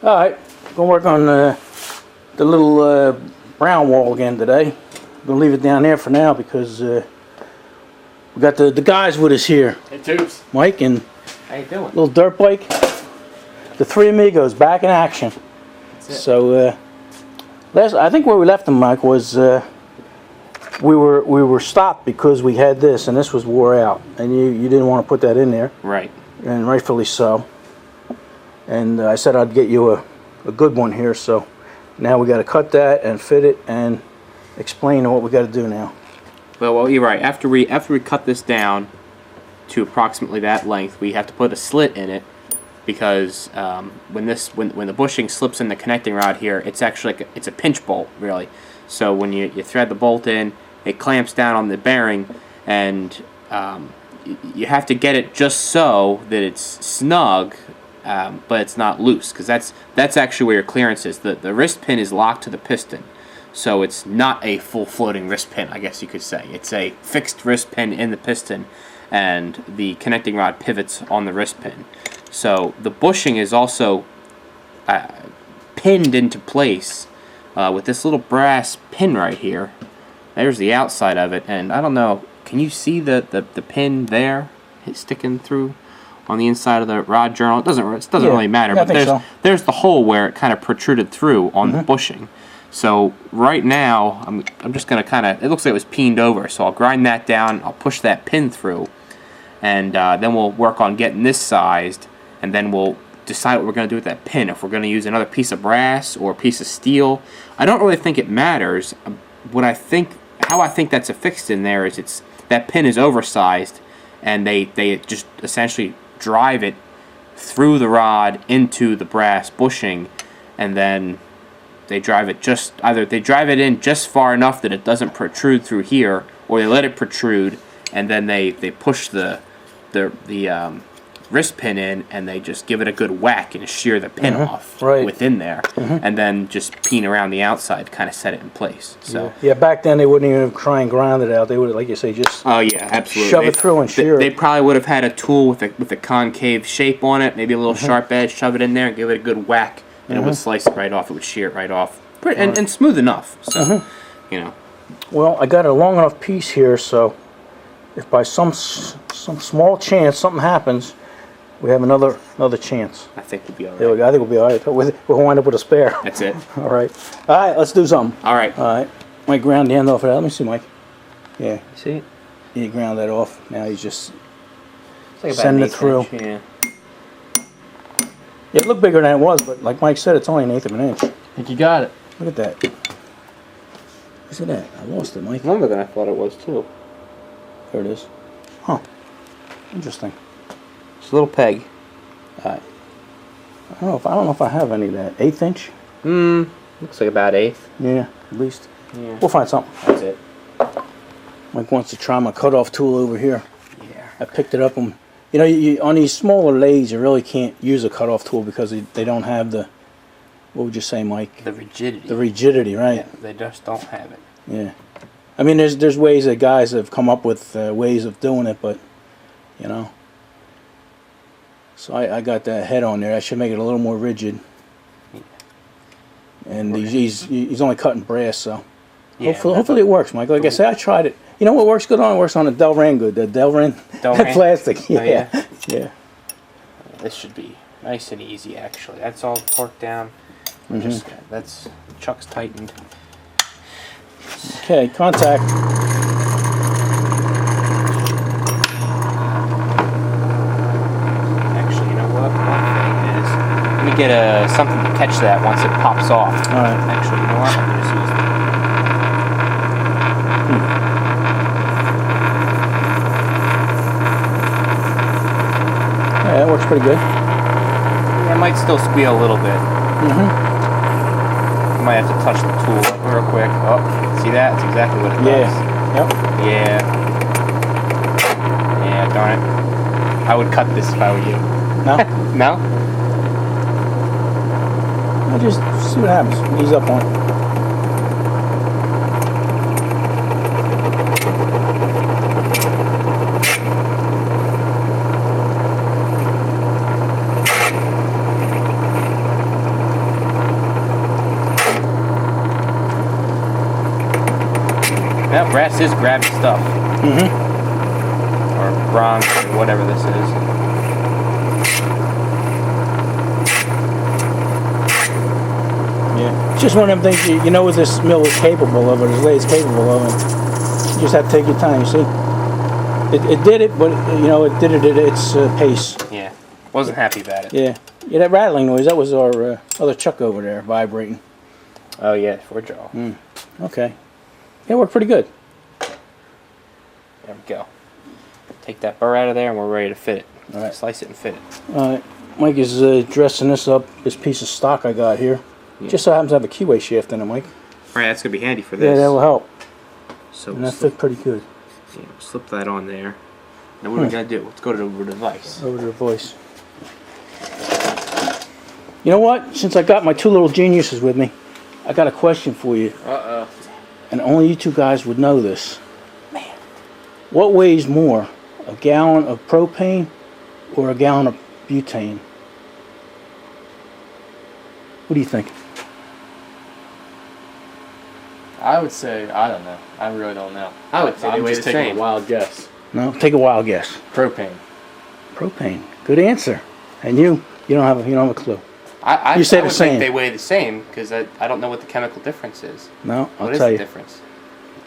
All right, gonna work on the little brown wall again today. Gonna leave it down there for now because we got the guys with us here. Hey, Tubes. Mike and How you doing? little dirt bike. The three amigos back in action. That's it. So I think where we left them, Mike, was we were stopped because we had this and this was wore out, and you didn't want to put that in there. Right. And rightfully so. And I said I'd get you a good one here, so now we got to cut that and fit it and explain what we got to do now. Well, you're right. After we cut this down to approximately that length, we have to put a slit in it because when the bushing slips in the connecting rod here, it's actually it's a pinch bolt really. So when you thread the bolt in, it clamps down on the bearing, and you have to get it just so that it's snug. But it's not loose, because that's actually where your clearance is. The wrist pin is locked to the piston, so it's not a full floating wrist pin, I guess you could say. It's a fixed wrist pin in the piston, and the connecting rod pivots on the wrist pin. So the bushing is also pinned into place with this little brass pin right here. There's the outside of it, and I don't know, can you see the pin there? It's sticking through on the inside of the rod journal. It doesn't really matter, but there's the hole where it kind of protruded through on the bushing. So right now I'm just going to kind of, it looks like it was peened over, so I'll grind that down, I'll push that pin through, and then we'll work on getting this sized, and then we'll decide what we're going to do with that pin, if we're going to use another piece of brass or a piece of steel. I don't really think it matters. How I think that's affixed in there is that pin is oversized, and they just essentially drive it through the rod into the brass bushing, and then they drive it in just far enough that it doesn't protrude through here, or they let it protrude, and then they push the wrist pin in, and they just give it a good whack and shear the pin off within there, and then just peen around the outside, kind of set it in place. So yeah, back then they wouldn't even try and grind it out. They would, like you say, just absolutely shove it through and shear it. They probably would have had a tool with a concave shape on it, maybe a little sharp edge, shove it in there and give it a good whack, and it would slice it right off. It would shear it right off, and smooth enough. So you know. Well, I got a long enough piece here, so if by some small chance something happens, we have another chance. I think we'll be all right. There we go. I think we'll be all right. We'll wind up with a spare. That's it. All right. All right, let's do something. All right. All right. Mike ground the end off of that. Let me see, Mike. Yeah. See it? He ground that off. Now he's just like sending it through. Inch, yeah. It looked bigger than it was, but like Mike said, it's only 1/8 of an inch. I think you got it. Look at that. Look at that. I lost it, Mike. It's longer than I thought it was, too. There it is. Huh. Interesting. It's a little peg. All right. I don't know if I have any of that. 1/8 inch? Looks like about 1/8. Yeah, at least. Yeah. We'll find something. That's it. Mike wants to try my cutoff tool over here. Yeah. I picked it up and you on these smaller lathes you really can't use a cutoff tool because they don't have the, what would you say, Mike? The rigidity. The rigidity, right? Yeah, they just don't have it. Yeah. I mean, there's ways that guys have come up with ways of doing it, but you know. So I got that head on there. I should make it a little more rigid. Yeah. And he's only cutting brass, so yeah, hopefully it works, Mike. Like I said, I tried it. You know what works good on? It works on a Delrin good. The Delrin plastic. Yeah. Oh, yeah. Yeah. This should be nice and easy, actually. That's all torqued down. That's Chuck's tightened. Okay, contact. Actually, you know what? One thing is, let me get something to catch that once it pops off. All right. Actually, you know what? I'm just use Yeah, that works pretty good. Yeah, it might still squeal a little bit. You might have to touch the tool real quick. Oh, see that? That's exactly what it does. Yep. Yeah. Yeah, darn it. I would cut this if I were you. No? No? I'll just see what happens. Ease up on it. out, brass is grabby stuff. Or bronze, or whatever this is. Yeah. It's just one of them things you know what this mill is capable of, or this lathe's capable of, and you just have to take your time, you see? It did it, but you know, it did it at its pace. Yeah. Wasn't happy about it. Yeah. Yeah, that rattling noise, that was our other chuck over there vibrating. Oh, yeah, for jaw. Okay. Yeah, it worked pretty good. There we go. Take that burr out of there and we're ready to fit it. All right. Slice it and fit it. Mike is dressing this up, this piece of stock I got here. Yeah. Just so happens to have a keyway shaft in it, Mike. All right, that's going to be handy for this. Yeah, that will help. So And we'll that fit pretty good. slip that on there. Now what are we going to do? Let's go to the device. Over to the voice. You know what? Since I got my two little geniuses with me, I got a question for you. Uh-oh. And only you two guys would know this. Man. What weighs more? A gallon of propane or a gallon of butane? What do you think? I would say, I don't know. I really don't know. I would say they I'm weigh just the taking same. a wild guess. No? Take a wild guess. Propane. Propane. Good answer. And you don't have a clue. I You say I the would same. think they weigh the same because I don't know what the chemical difference is. No, I'll What is tell the you. difference?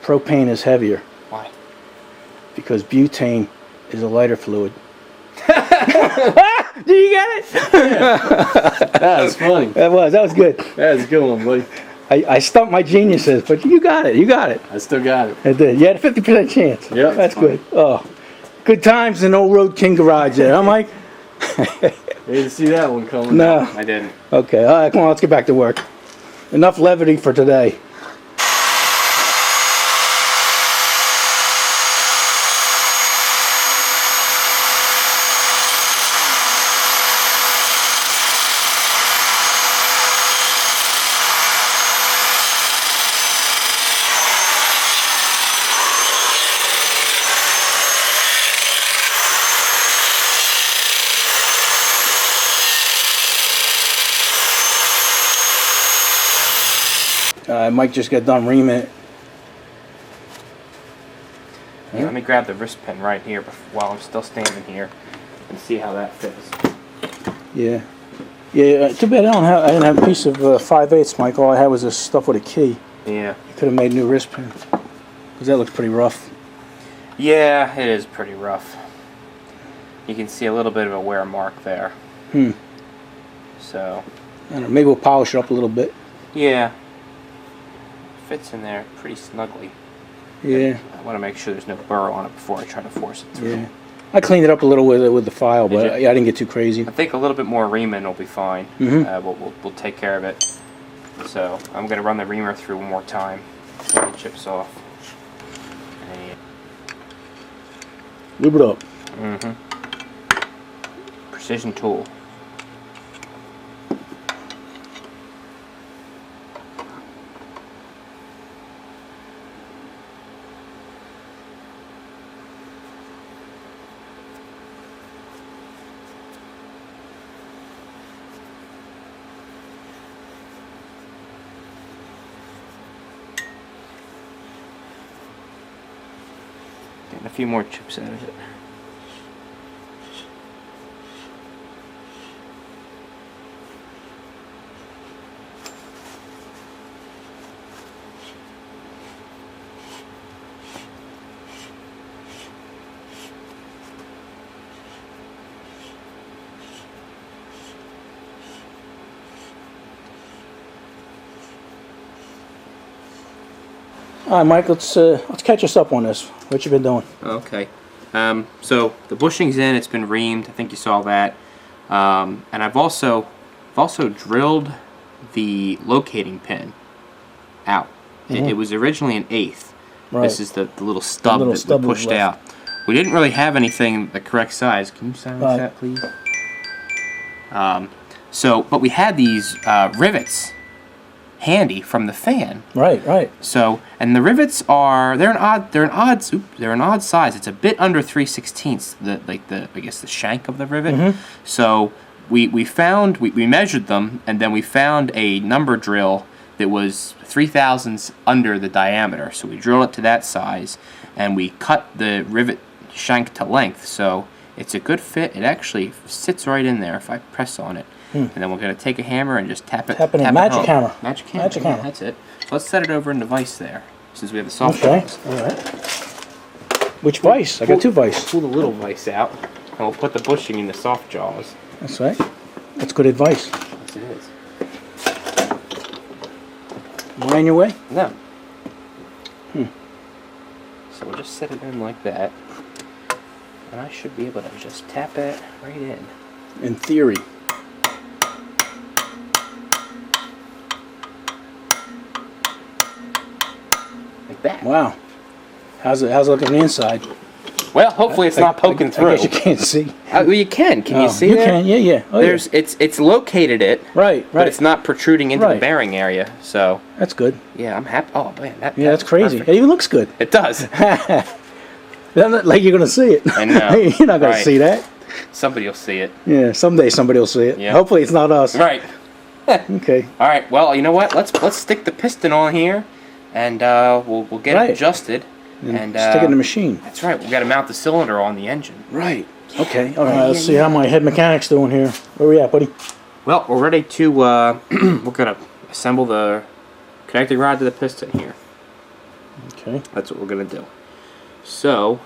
Propane is heavier Why? because butane is a lighter fluid. Do you get it? That was funny. That was good. That was a good one, buddy. I stumped my geniuses, but you got it. I still got it. I did. You had a 50% chance. Yep. That's good. Oh, good times in Old Road King garage there, huh, Mike? You didn't see that one coming. No. I didn't. Okay. All right. Come on. Let's get back to work. Enough levity for today. Mike just got done reaming it. Yeah, let me grab the wrist pin right here while I'm still standing here and see how that fits. Yeah. Yeah. Too bad I didn't have a piece of 5/8, Mike. All I had was this stuff with a key. Yeah. Could have made a new wrist pin. Because that looks pretty rough. Yeah, it is pretty rough. You can see a little bit of a wear mark there. So. I don't know, maybe we'll polish it up a little bit. Yeah. Fits in there pretty snugly. Yeah. I want to make sure there's no burr on it before I try to force it through. Yeah. I cleaned it up a little with the file, but I didn't get too crazy. I think a little bit more reaming will be fine. We'll take care of it. So I'm going to run the reamer through one more time. Get the chips off. Lube it up. Precision tool. Getting a few more chips out of it. All right, Mike. Let's catch us up on this. What you been doing? Okay. So the bushing's in. It's been reamed. I think you saw that. And I've also drilled the locating pin out. It was originally an 1/8. Right. This is the little stub that stub we was pushed left. out. We didn't really have anything the correct size. Can you silence that, please? But we had these rivets handy from the fan. Right. So, and the rivets they're an odd size. It's a bit under 3/16, I guess the shank of the rivet. So we measured them, and then we found a number drill that was 3/1000 under the diameter. So we drilled it to that size, and we cut the rivet shank to length. So it's a good fit. It actually sits right in there if I press on it. And then we're going to take a hammer and just tap it. Tap it in. Tap Magic home. hammer. Magic hammer. Magic hammer. That's it. So let's set it over in the vise there, since we have the soft Okay. jaws. All right. Which vise? I got 2 vice. Pull the little vise out, and we'll put the bushing in the soft jaws. That's right. That's good advice. Yes, it is. Am I in your way? No. So we'll just set it in like that, and I should be able to just tap it right in. In theory. Like that. Wow. How's it look on the inside? Well, hopefully it's not poking through. I guess you can't see. Well, you can. Can you see you that? can, yeah. Oh, There's it's located it, right. but it's not protruding into the Right. bearing area. So That's good. yeah, I'm happy. Oh man, That's crazy. perfect. It even looks good. It does. Doesn't look like you're going to see it. I know. You're not going Right. to see that. Somebody will see it. Yeah, someday somebody will see it. Yeah. Hopefully it's not us. Right. Okay. All right. Well, you know what? Let's stick the piston on here, and we'll get Right. it adjusted. And stick it in the machine. That's right. We got to mount the cylinder on the engine. Right. Okay. All right. Let's see how my head mechanic's doing here. Where we at, buddy? Well, we're ready to. We're gonna assemble the connecting rod to the piston here. Okay. That's what we're gonna do. So,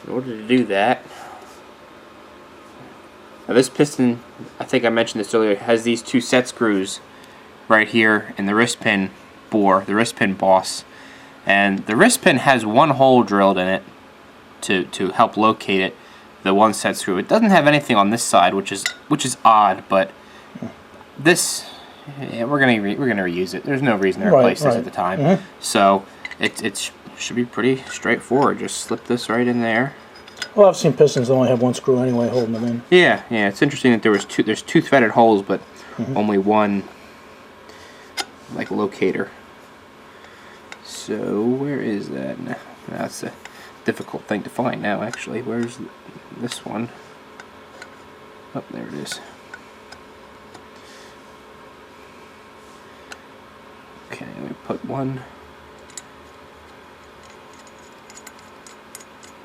in order to do that, now this piston, I think I mentioned this earlier, has these 2 set screws right here in the wrist pin bore, the wrist pin boss. And the wrist pin has 1 hole drilled in it to help locate it, the 1 set screw. It doesn't have anything on this side, which is odd, but this, yeah, we're gonna reuse it. There's no reason to replace this at the time. So it should be pretty straightforward. Just slip this right in there. Well, I've seen pistons that only have 1 screw anyway holding them in. Yeah. It's interesting that there's 2 threaded holes, but only 1 like locator. So where is that? No, that's a difficult thing to find now. Actually, where's this one? Oh, there it is. Okay, let me put 1.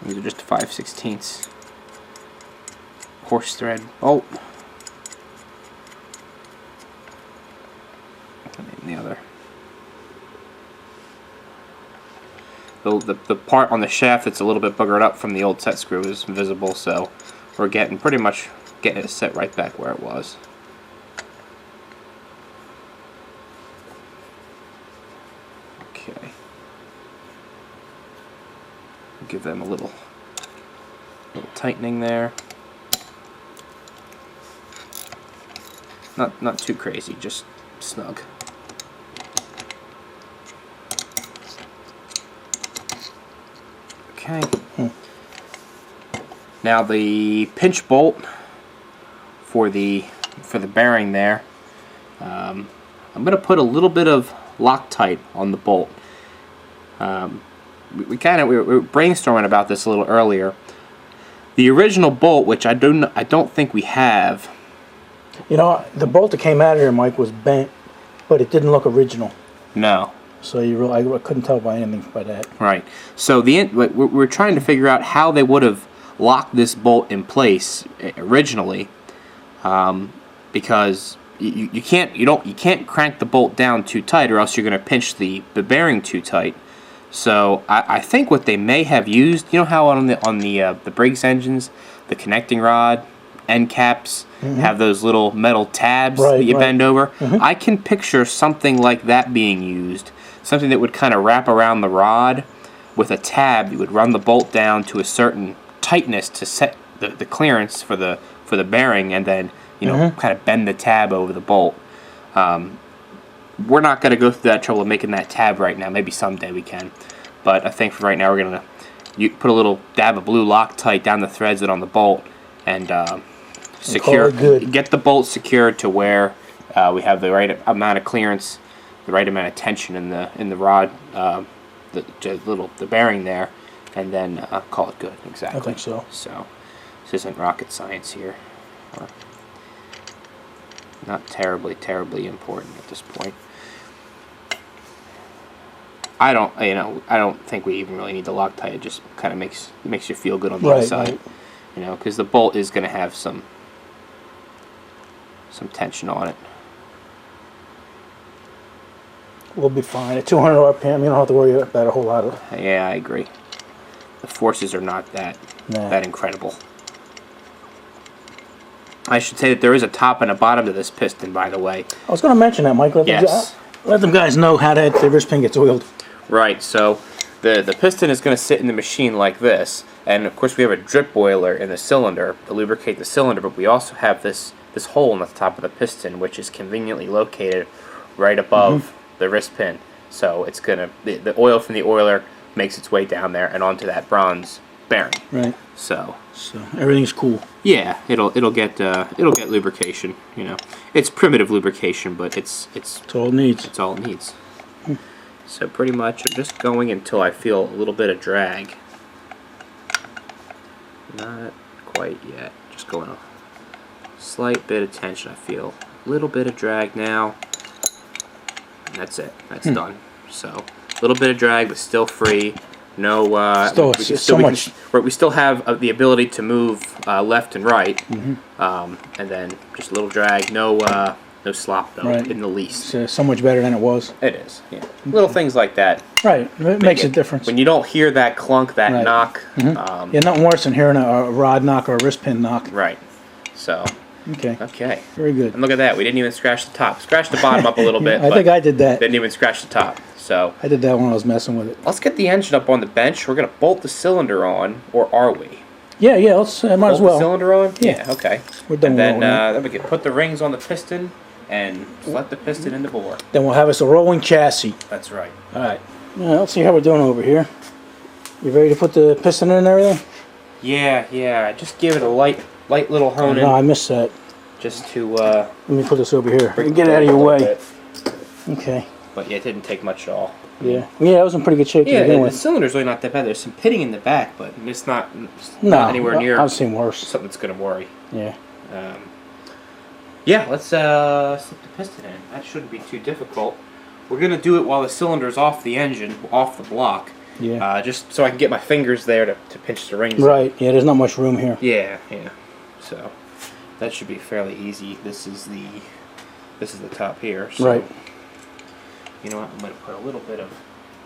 These are just 5/16 horse thread bolt. And the other. The part on the shaft that's a little bit buggered up from the old set screw is visible, so we're pretty much getting it set right back where it was. Okay. Give them a little tightening there. Not too crazy, just snug. Okay. Now the pinch bolt for the bearing there. I'm going to put a little bit of Loctite on the bolt. We were brainstorming about this a little earlier. The original bolt, which I don't think we have. You know, the bolt that came out of here, Mike, was bent, but it didn't look original. No. So I couldn't tell by anything by that. Right. So we're trying to figure out how they would have locked this bolt in place originally, because you can't crank the bolt down too tight, or else you're going to pinch the bearing too tight. So I think what they may have used, you know how on the Briggs engines, the connecting rod end caps have those little metal tabs that you bend over. I can picture something like that being used. Something that would kind of wrap around the rod with a tab. You would run the bolt down to a certain tightness to set the clearance for the bearing, and then kind of bend the tab over the bolt. We're not going to go through that trouble of making that tab right now. Maybe someday we can, but I think for right now we're going to put a little dab of blue Loctite down the threads that on the bolt, and secure. Get the bolt secured to where we have the right amount of clearance, the right amount of tension in the rod, the bearing there, and then call it good. Exactly. I think so. So this isn't rocket science here. Not terribly, terribly important at this point. I don't think we even really need the Loctite. It just kind of makes you feel good on the inside, right. you know, because the bolt is going to have some tension on it. We'll be fine. At 200 RPM, you don't have to worry about a whole lot of. Yeah, I agree. The forces are not that incredible. I should say that there is a top and a bottom to this piston, by the way. I was going to mention that, Mike. Let them guys know how the wrist pin gets oiled. Right, so the piston is going to sit in the machine like this, and of course we have a drip boiler in the cylinder to lubricate the cylinder, but we also have this hole in the top of the piston, which is conveniently located right above the wrist pin. So it's going to the oil from the oiler makes its way down there and onto that bronze bearing. Right. So everything's cool. Yeah, it'll get lubrication. You know, it's primitive lubrication, but it's all it needs. It's all it needs. So pretty much, I'm just going until I feel a little bit of drag. Not quite yet. Just going a slight bit of tension. I feel a little bit of drag now. And that's it. That's done. So a little bit of drag, but still free. No, we still have the ability to move left and right, and then just a little drag. No slop though, in the least. It's so much better than it was. It is, yeah. Little things like that. Right, it makes a difference. When you don't hear that clunk, that knock. Yeah, nothing worse than hearing a rod knock or a wrist pin knock. Right. So. Okay. Very good. And look at that. We didn't even scratch the top. Scratch the bottom up a little bit. I think I did that. Didn't even scratch the top. So. I did that when I was messing with it. Let's get the engine up on the bench. We're gonna bolt the cylinder on, or are we? Yeah. Let's. Might bolt as well. The cylinder on. Yeah. Okay. We're done. And then we can put the rings on the piston and let the piston in the bore. Then we'll have us a rolling chassis. That's right. All right. Yeah, let's see how we're doing over here. You ready to put the piston in and everything? Yeah. Just give it a light little hone in. No, I missed that. Just to. Let me put this over here. Get it out of your way. Bit. Okay. But yeah, it didn't take much at all. Yeah, it was in pretty good shape. Yeah, the cylinder's really not that bad. There's some pitting in the back, but it's not anywhere near. I've seen worse. Something that's gonna worry. Yeah. Yeah, let's slip the piston in. That shouldn't be too difficult. We're gonna do it while the cylinder's off the engine, off the block. Yeah. Just so I can get my fingers there to pinch the rings. Right. Yeah. There's not much room here. Yeah. So that should be fairly easy. This is the top here. So, right. You know what? I'm gonna put a little bit of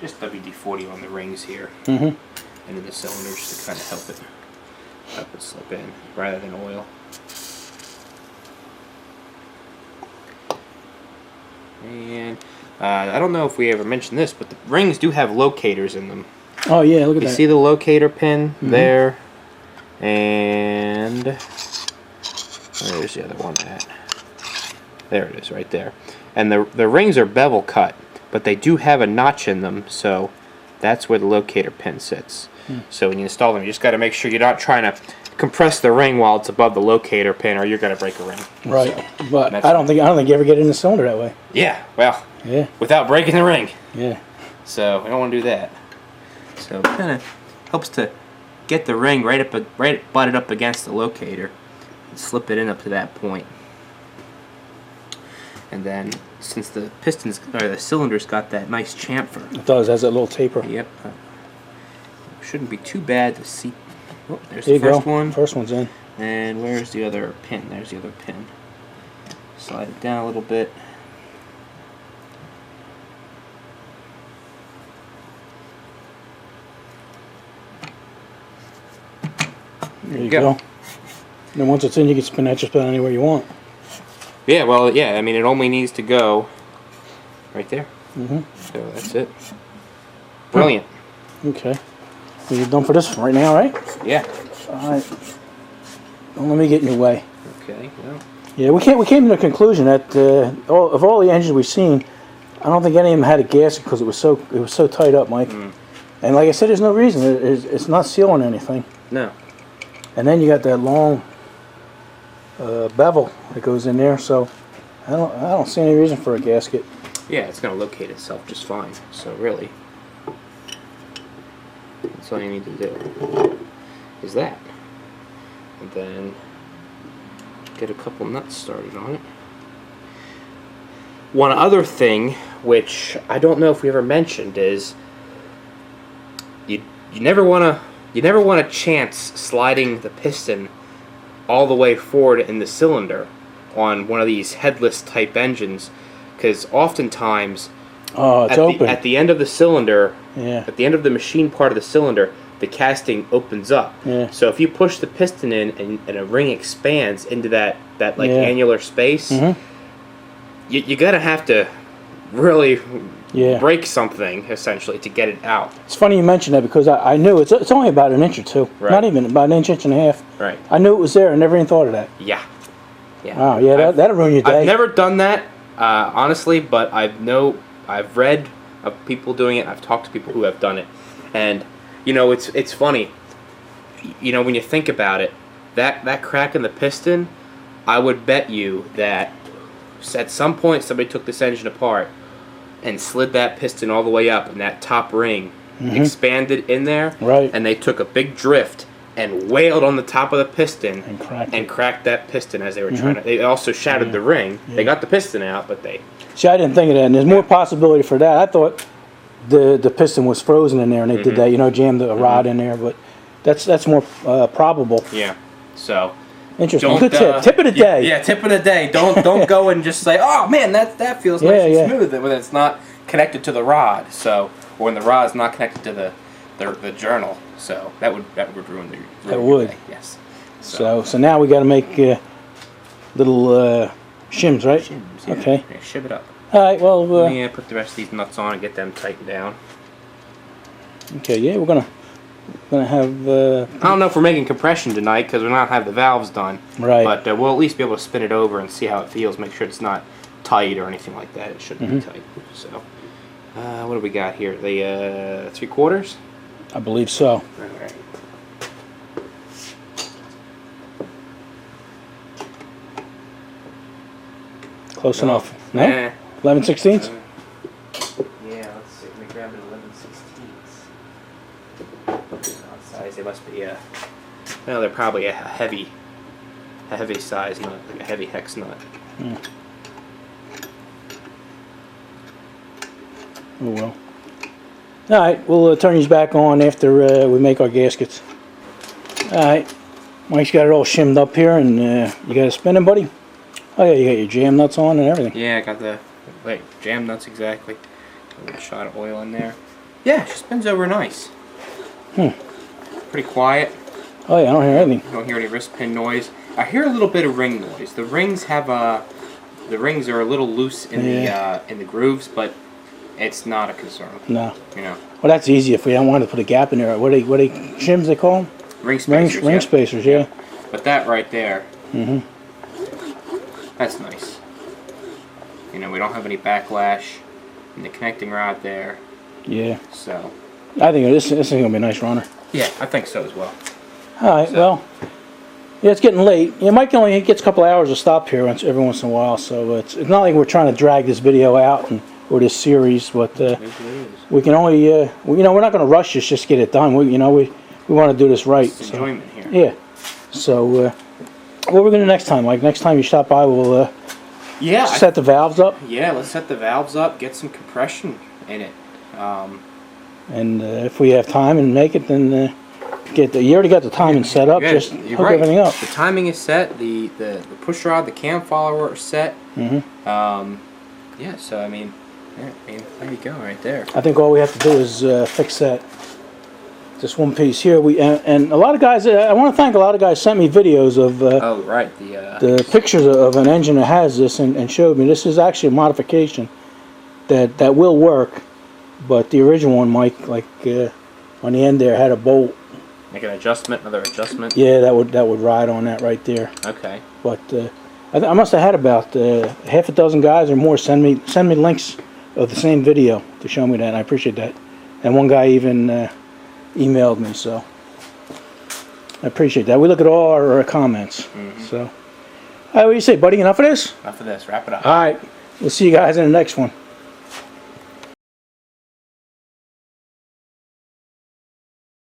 just WD-40 on the rings here, and in the cylinder just to kind of help it slip in rather than oil. And I don't know if we ever mentioned this, but the rings do have locators in them. Oh yeah, look at that. You see the locator pin there, and where's the other one at? There it is, right there. And the rings are bevel cut, but they do have a notch in them, so that's where the locator pin sits. So when you install them, you just got to make sure you're not trying to compress the ring while it's above the locator pin, or you're going to break a ring. Right, so, but I don't think you ever get it in the cylinder that way. Yeah, well, yeah, without breaking the ring. Yeah. So I don't want to do that. So it kind of helps to get the ring right butted up against the locator, and slip it in up to that point. And then, since the the cylinder's got that nice chamfer. It does. It has that little taper. Yep. Shouldn't be too bad to see. Oh, there's there the first one. First one's in. And where's the other pin? There's the other pin. Slide it down a little bit. There you go. And then once it's in, you can spin that just about anywhere you want. Yeah, well, yeah, I mean, it only needs to go right there. So that's it. Brilliant. Okay. Well, you're done for this right now, right? Yeah. All right. Don't let me get in your way. Okay, well. Yeah, we came to the conclusion that of all the engines we've seen, I don't think any of them had a gasket because it was so tight up, Mike. And like I said, there's no reason. It's not sealing anything. No. And then you got that long bevel that goes in there, so I don't see any reason for a gasket. Yeah, it's going to locate itself just fine. So really, that's all you need to do is that. And then get a couple nuts started on it. one other thing, which I don't know if we ever mentioned, is you never want to chance sliding the piston all the way forward in the cylinder on one of these headless type engines, because oftentimes at the end of the cylinder, at the end of the machine part of the cylinder, the casting opens up. Yeah. So if you push the piston in and a ring expands into that annular space, you gotta have to really break something essentially to get it out. It's funny you mentioned that because I knew it's only about an inch or two, not even about an inch and a half. Right. I knew it was there. I never even thought of that. Yeah. Wow. Yeah, that'll ruin your day. I've never done that, honestly, but I've read of people doing it. I've talked to people who have done it, and it's funny. When you think about it, that crack in the piston, I would bet you that at some point somebody took this engine apart and slid that piston all the way up, and that top ring expanded in there, right? And they took a big drift and wailed on the top of the piston and cracked that piston as they were trying to. They also shattered the ring. They got the piston out, but they. See, I didn't think of that, and there's more possibility for that. I thought the piston was frozen in there, and they did that, jammed a rod in there, but that's more probable. Yeah. So. Interesting. Good tip. Tip of the day. Yeah, tip of the day. Don't go and just say, oh man, that feels nice and smooth when it's not connected to the rod. So, or when the rod is not connected to the journal. So that would ruin your day. Yes. So now we got to make little shims, right? Shims. Yeah. Okay. Yeah, shim it up. All right. Well. Put the rest of these nuts on and get them tightened down. Okay. Yeah, we're gonna have. I don't know if we're making compression tonight because we're not have the valves done. Right. But we'll at least be able to spin it over and see how it feels. Make sure it's not tight or anything like that. It shouldn't be tight. So, what do we got here? The 3/4. I believe so. All right. Close enough. No? Nah. 11/16? Yeah, let's see. Let me grab an 11/16. Size. They must be well, they're probably a heavy size nut, like a heavy hex nut. Oh well. All right, we'll turn these back on after we make our gaskets. All right, Mike's got it all shimmed up here, and you got it spinning, buddy? Oh yeah, you got your jam nuts on and everything. Yeah, I got the jam nuts exactly. A little shot of oil in there. Yeah, she spins over nice. Pretty quiet. Oh yeah, I don't hear anything. I don't hear any wrist pin noise. I hear a little bit of ring noise. The rings are a little loose in the grooves, but it's not a concern. No. Well, that's easy if we don't want to put a gap in there. What are they shims they call them? Ring spacers. Ring spacers, yeah. But that right there. That's nice. We don't have any backlash in the connecting rod there. Yeah. So. I think this is gonna be a nice runner. Yeah, I think so as well. All right. Well. Yeah, it's getting late. Yeah, Mike only gets a couple hours of stop here every once in a while, so it's not like we're trying to drag this video out or this series, but we can only we're not going to rush this, just get it done. We want to do this right. It's enjoyment here. Yeah. So what we're going to do next time, Mike? Next time you stop by, we'll set the valves up. Yeah, let's set the valves up, get some compression in it. And if we have time and make it, then you already got the timing set up. Just hook everything up. The timing is set. The push rod, the cam follower are set. Yeah. So I mean, there you go, right there. I think all we have to do is fix that. Just one piece here. And a lot of guys. I want to thank a lot of guys sent me videos of. The pictures of an engine that has this and showed me this is actually a modification that will work, but the original one, Mike, on the end there had a bolt. Make an adjustment, another adjustment. Yeah, that would ride on that right there. Okay. But I must have had about half a dozen guys or more send me links of the same video to show me that, and I appreciate that. And one guy even emailed me, so I appreciate that. We look at all our comments. So, all right, what do you say, buddy? Enough of this? Enough of this. Wrap it up. All right. We'll see you guys in the next one.